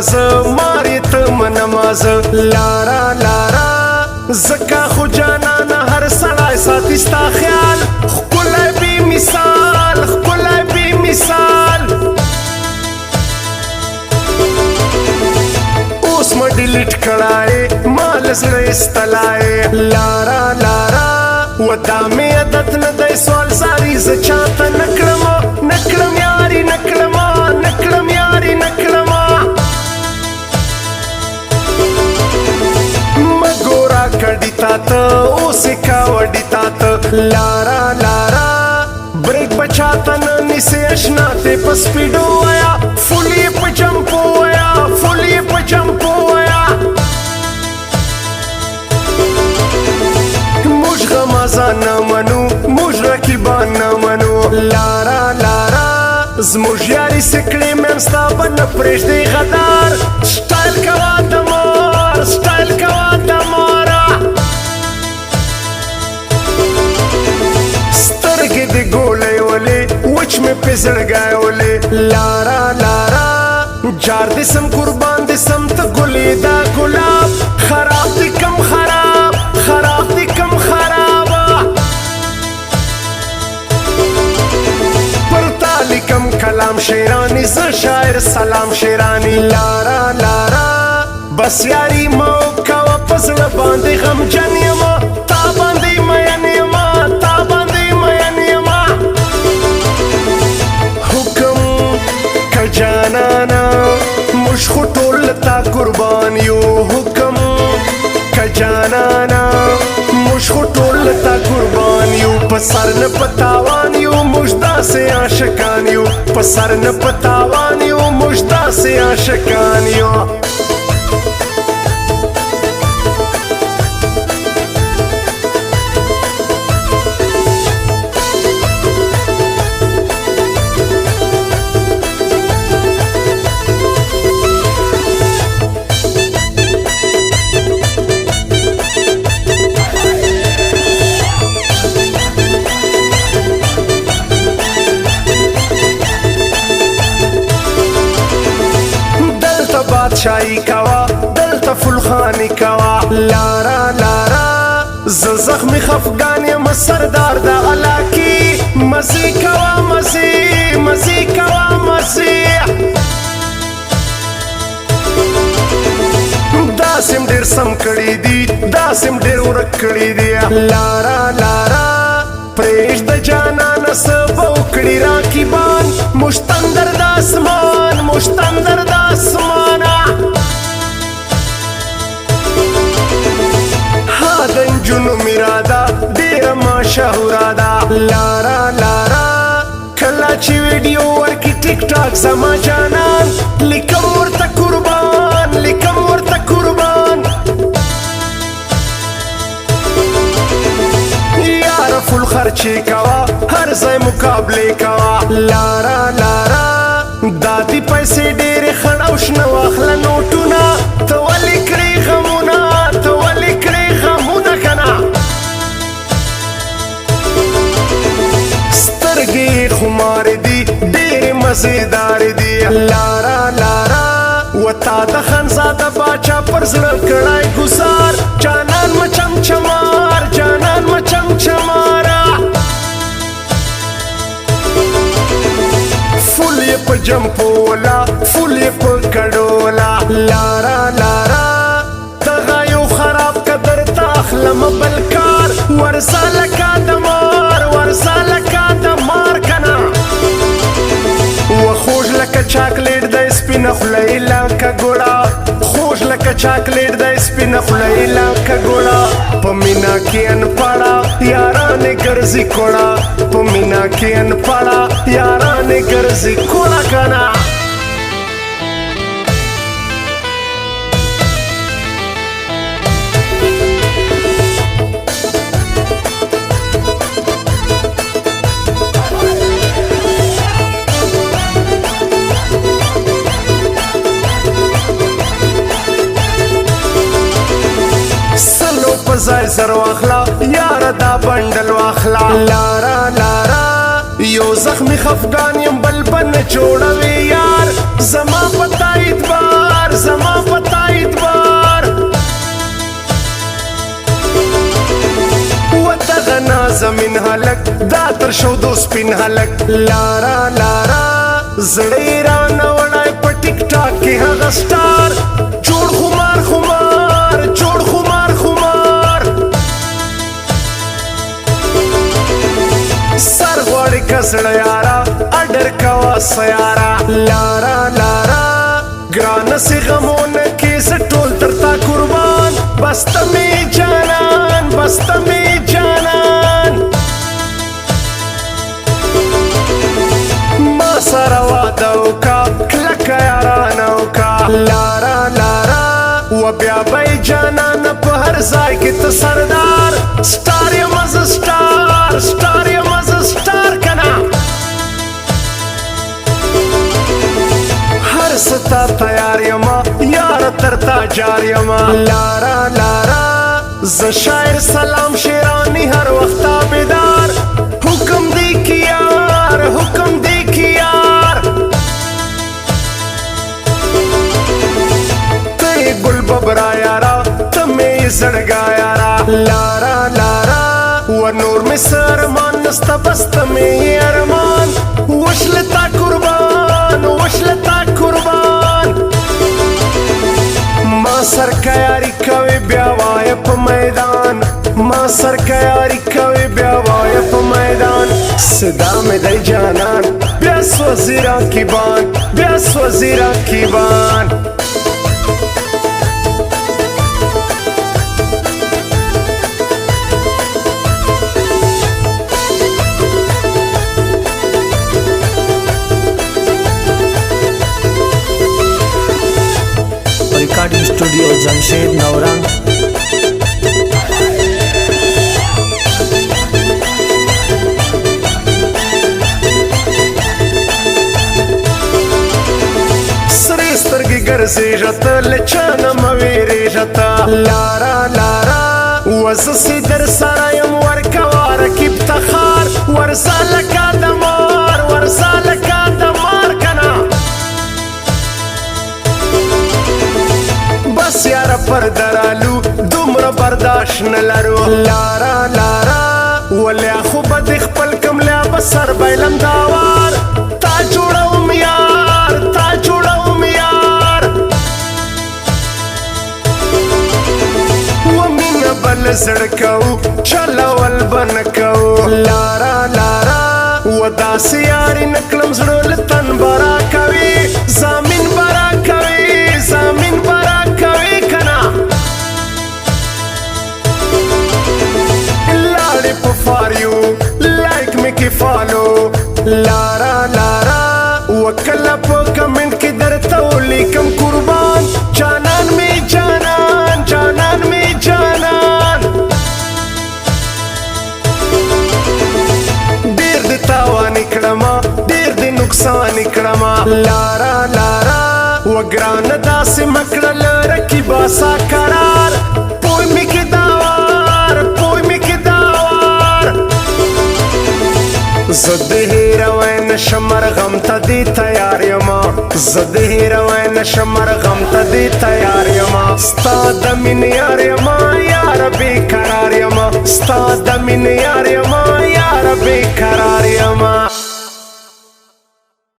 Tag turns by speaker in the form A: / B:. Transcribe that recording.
A: نماز ماری ته نماز لارا لارا زکا خو جانانا هر سړی ساتي ستا خیال ښکلی بې مثال ښکلی بې مثال اوس مې ډیلیټ کړای ما له زړه ایستلای لارا لارا و دا مې عادت نه دی سوال زاري زه چاته نه کړم یاري نه کړم یاري نه کړم مګورا کډی تا ته اوسې کاوډی تا ته لارا لارا بریک بچاته نه نیسې اشنا ته په سپیډو وایا فل یې په جمپو وایا فل یې په جمپو وایا موږ غمازان نه منو موږ رقیبان نه منو لارا لارا زموږ یاري سکړې مېم ستا به نه پرېږدې غدار سټایل کوه د مار سټایل کوه د ماره سترګې دې ګولۍ ولې وچ مې پې زړګی ولې لارا لارا جار دې سم قربان دې سم ته ګلې دا ګلاب خراب دې کم خراب خراب دې کم خرابه پر تا لیکم کلام شیرانی ز شاعر سلام شیرانی لارا لارا بس یاري مو کوه په زړه باندې غمجن یمه تا باندې مین یمه تا باندې مین یمه حکم که جانانا موږ خو ټول تا قربان یو حکم که جانانا موږ خو ټول تا قربان یو په سر نه په تاوان یو موږ داسې عاشقان یو په سر نه په تاوان یو موږ داسې عاشقان یو بادشاہی کوا دلتا فلخانی کوا لارا لارا ز زخمی خفگان یم سردار دا علاقی مزی کوا مزی مزی کوا مزی داسم ډیر سم کړی دی داسم ډیر ورک کړی دی لارا لارا پریش د جانان سبو کړی راکیبان مشتندر د اسمان مشتندر د اسمان هادن جنو میرادا ډیر مشهور دا لارا لارا کلا چې ویډیو ورکی ټیک ټاک زما جانان لیکم ورته قربان لیکم ورته قربان یار فل خرچی کوا هر ځای مقابله کوا لارا لارا دادی پیسې ډېرې خړ او شنه واخله نوټونه ته ولې کړې غمونه ته ولې کړې غمونه کنه سترګې خمارې دي ډېرې مزېدارې دي لارا لارا وتا د خانزاده باچا پر زړه کړای ګزار جانان مچم چمار جانان مچم چمارا فل یې په جمپولا فل یې په کډولا لارا لارا دغه یو خراب قدر ته اخلم بلکار ورځه لکه د مار ورځه لکه د مار کنه وخوږ لکه چاکلیټ د سپینه خوله یې لکه ګوړه خوږ لکه چاکلیټ د سپینه خوله یې لکه ګوړه په مینا کې انپړه یارانې ګرځي کوړه په مینا کې انپړه یارانې ګرځي کوړه کنه ځای زر واخلا یاره دا بنډل واخلا لارا لارا یو زخمی خفګان یم بل بل جوړوي یار زما پتا اعتبار زما پتا اعتبار و دغه نازمین هلک دا تر شودو سپین هلک لارا لارا زړه رانه وړای په ټیک ټاک کې هغه سټار جوړ خمار خمار جوړ خمار خمار سر غواړي کسړه یارا اډر کوا سیارا لارا لارا ګران سی غمونه کې سټول ترتا قربان بست می جانان بست می جانان ما سره واده وکړه کلکه یارانه وکړه لارا لارا و بیا به جانان په هر ځای کې ته سردار سټار یم زه سټار سټار یم زه سټار کنه هر ستا تیار یم یار تر تا جار یم لارا لارا زه شاعر سلام شیرانی هر وخت تابعدار حکم دی کی یار حکم دی کی یار ته ګل ببرا یارا ته می زړګا یارا لارا لارا و نور می سرمان نستا بست می ارمان وشلتا قربان وشلتا قربان ما سر کیاری کوي بیا وای په میدان ما سر کیاری کوي بیا وای په میدان صدا مې دی جانان بیا سوځي راکیبان بیا سوځي راکیبان
B: recording studio Jamshed नौरा
A: سرې سترګې ګرځېږه ته له چا نه مه وېرېږه ته لارا لارا وزه سي در سره یم ورکوه رقیب ته خار ورځه لکه د مار ورځه لکه د مار کنه بس یاره پر درالو دومره برداشت نه لرو لارا لارا ولیا خو به د خپل کملیا به سر بایلم داوار تا جوړوم یار تا جوړوم یار و مینه بل زړه کوو چلول به نه کوو لارا لارا و داسې یاري نه کړم زړه له تن به راکوي زامین به راکوي زامین به راکوي کنه لاړې په فاریو لایک مې کې فالو لارا لارا و کله په کمنټ کې درته ولیکم قربان جانان مې جانان جانان مې جانان ډېر دې تاوان کړما ډېر دې نقصان کړما لارا لارا و ګرانه داسې مه کړه له رقیبا سا قرار پوی مې کې داوار پوی مې کې داوار زه د هېروی نشم مرغم ته دې تیار یما زه د هېروی نشم مرغم ته دې تیار یما ستا د مینې یار یما یاره بېقرار یما ستا د مینې یار یما یاره بېقرار یما